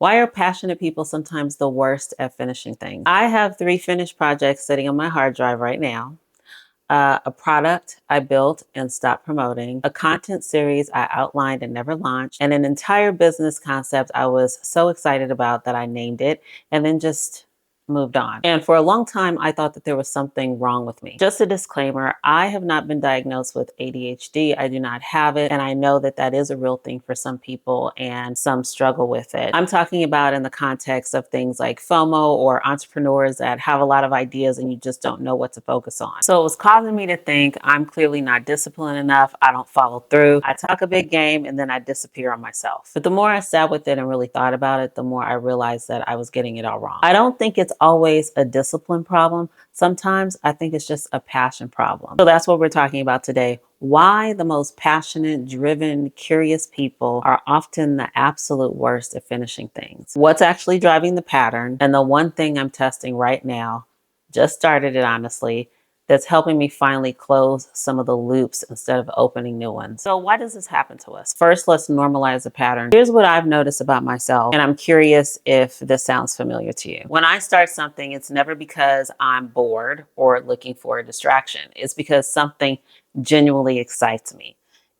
Why are passionate people sometimes the worst at finishing things? I have 3 finished projects sitting on my hard drive right now. A product I built and stopped promoting, a content series I outlined and never launched, and an entire business concept I was so excited about that I named it and then just moved on. And for a long time, I thought that there was something wrong with me. Just a disclaimer, I have not been diagnosed with ADHD. I do not have it. And I know that that is a real thing for some people and some struggle with it. I'm talking about in the context of things like FOMO or entrepreneurs that have a lot of ideas and you just don't know what to focus on. So it was causing me to think I'm clearly not disciplined enough. I don't follow through. I talk a big game and then I disappear on myself. But the more I sat with it and really thought about it, the more I realized that I was getting it all wrong. I don't think it's always a discipline problem. Sometimes I think it's just a passion problem. So that's what we're talking about today. Why the most passionate, driven, curious people are often the absolute worst at finishing things. What's actually driving the pattern? And the one thing I'm testing right now, just started it honestly, that's helping me finally close some of the loops instead of opening new ones. So why does this happen to us? First, let's normalize the pattern. Here's what I've noticed about myself, and I'm curious if this sounds familiar to you. When I start something, it's never because I'm bored or looking for a distraction. It's because something genuinely excites me.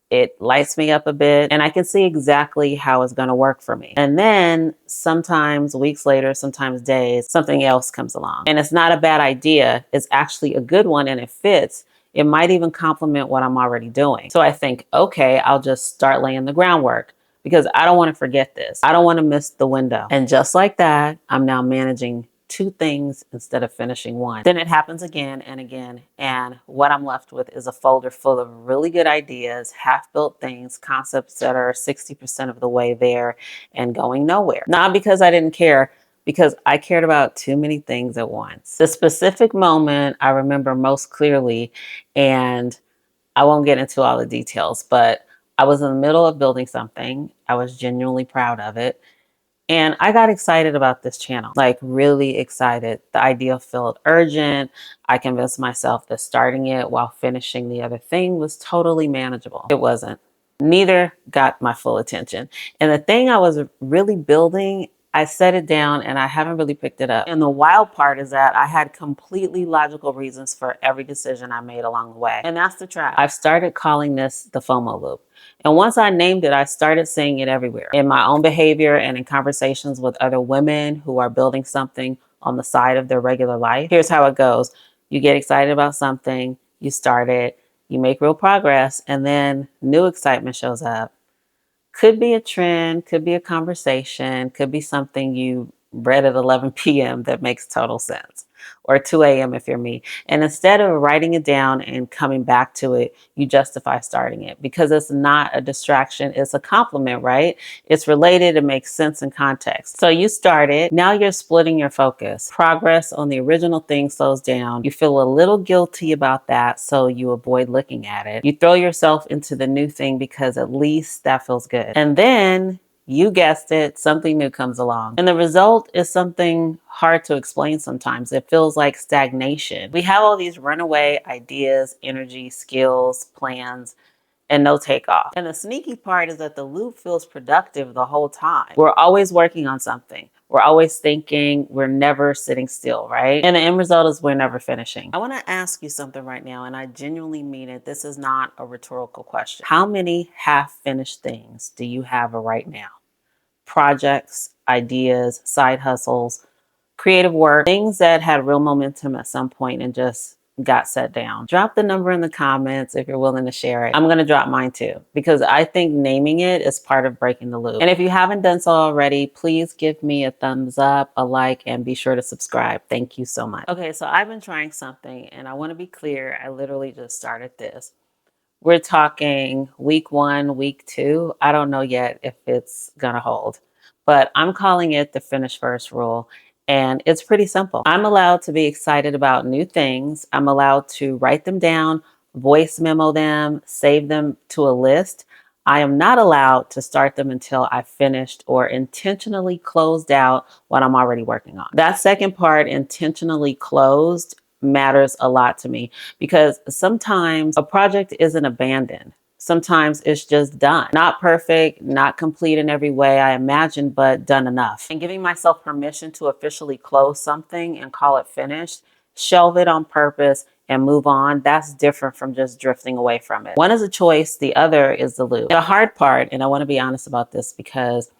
It lights me up a bit and I can see exactly how it's going to work for me. And then sometimes weeks later, sometimes days, something else comes along. And it's not a bad idea. It's actually a good one and it fits. It might even complement what I'm already doing. So I think, okay, I'll just start laying the groundwork because I don't want to forget this. I don't want to miss the window. And just like that, I'm now managing 2 things instead of finishing one. Then it happens again and again. And what I'm left with is a folder full of really good ideas, half-built things, concepts that are 60% of the way there and going nowhere. Not because I didn't care, because I cared about too many things at once. The specific moment I remember most clearly, and I won't get into all the details, but I was in the middle of building something. I was genuinely proud of it. And I got excited about this channel, like really excited. The idea felt urgent. I convinced myself that starting it while finishing the other thing was totally manageable. It wasn't. Neither got my full attention. And the thing I was really building, I set it down and I haven't really picked it up. And the wild part is that I had completely logical reasons for every decision I made along the way. And that's the trap. I've started calling this the FOMO loop. And once I named it, I started seeing it everywhere in my own behavior and in conversations with other women who are building something on the side of their regular life. Here's how it goes. You get excited about something, you start it, you make real progress, and then new excitement shows up. Could be a trend, could be a conversation, could be something you read at 11 p.m. that makes total sense, or 2 a.m. if you're me. And instead of writing it down and coming back to it, you justify starting it because it's not a distraction. It's a compliment, right? It's related. It makes sense in context. So you start it. Now you're splitting your focus. Progress on the original thing slows down. You feel a little guilty about that, so you avoid looking at it. You throw yourself into the new thing because at least that feels good. And then you guessed it, something new comes along. And the result is something hard to explain sometimes. It feels like stagnation. We have all these runaway ideas, energy, skills, plans, and no takeoff. And the sneaky part is that the loop feels productive the whole time. We're always working on something. We're always thinking, we're never sitting still, right? And the end result is we're never finishing. I want to ask you something right now, and I genuinely mean it. This is not a rhetorical question. How many half-finished things do you have right now? Projects, ideas, side hustles, creative work, things that had real momentum at some point and just got set down. Drop the number in the comments if you're willing to share it. I'm going to drop mine too, because I think naming it is part of breaking the loop. And if you haven't done so already, please give me a thumbs up, a like, and be sure to subscribe. Thank you so much. Okay, so I've been trying something and I want to be clear. I literally just started this. We're talking week 1, week 2. I don't know yet if it's going to hold, but I'm calling it the finish first rule. And it's pretty simple. I'm allowed to be excited about new things. I'm allowed to write them down, voice memo them, save them to a list. I am not allowed to start them until I've finished or intentionally closed out what I'm already working on. That second part, intentionally closed, matters a lot to me because sometimes a project isn't abandoned. Sometimes it's just done. Not perfect, not complete in every way I imagined, but done enough. And giving myself permission to officially close something and call it finished, shelve it on purpose, and move on, that's different from just drifting away from it. One is a choice, the other is the loop. The hard part, and I want to be honest about this because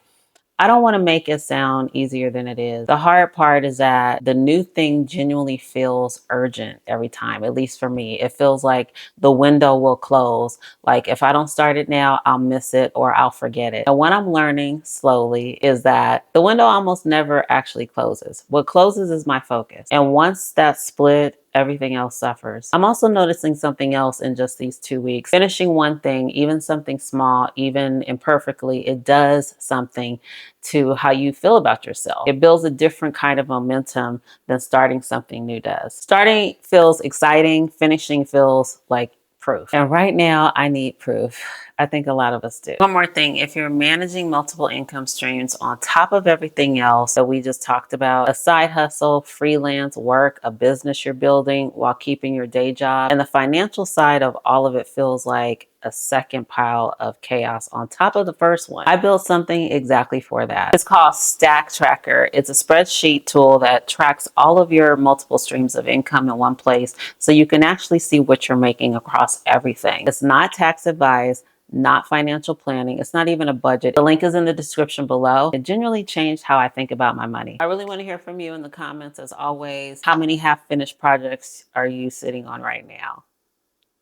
I don't want to make it sound easier than it is. The hard part is that the new thing genuinely feels urgent every time, at least for me. It feels like the window will close. Like if I don't start it now, I'll miss it or I'll forget it. And what I'm learning slowly is that the window almost never actually closes. What closes is my focus. And once that's split, everything else suffers. I'm also noticing something else in just these 2 weeks. Finishing one thing, even something small, even imperfectly, it does something to how you feel about yourself. It builds a different kind of momentum than starting something new does. Starting feels exciting, finishing feels like proof. And right now, I need proof. I think a lot of us do. One more thing, if you're managing multiple income streams on top of everything else that we just talked about, a side hustle, freelance work, a business you're building while keeping your day job, and the financial side of all of it feels like a second pile of chaos on top of the first one. I built something exactly for that. It's called Stack Tracker. It's a spreadsheet tool that tracks all of your multiple streams of income in one place so you can actually see what you're making across everything. It's not tax advised, not financial planning. It's not even a budget. The link is in the description below. It genuinely changed how I think about my money. I really want to hear from you in the comments as always. How many half-finished projects are you sitting on right now?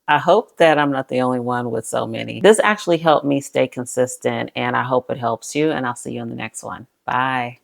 I hope that I'm not the only one with so many. This actually helped me stay consistent and I hope it helps you, and I'll see you in the next one. Bye.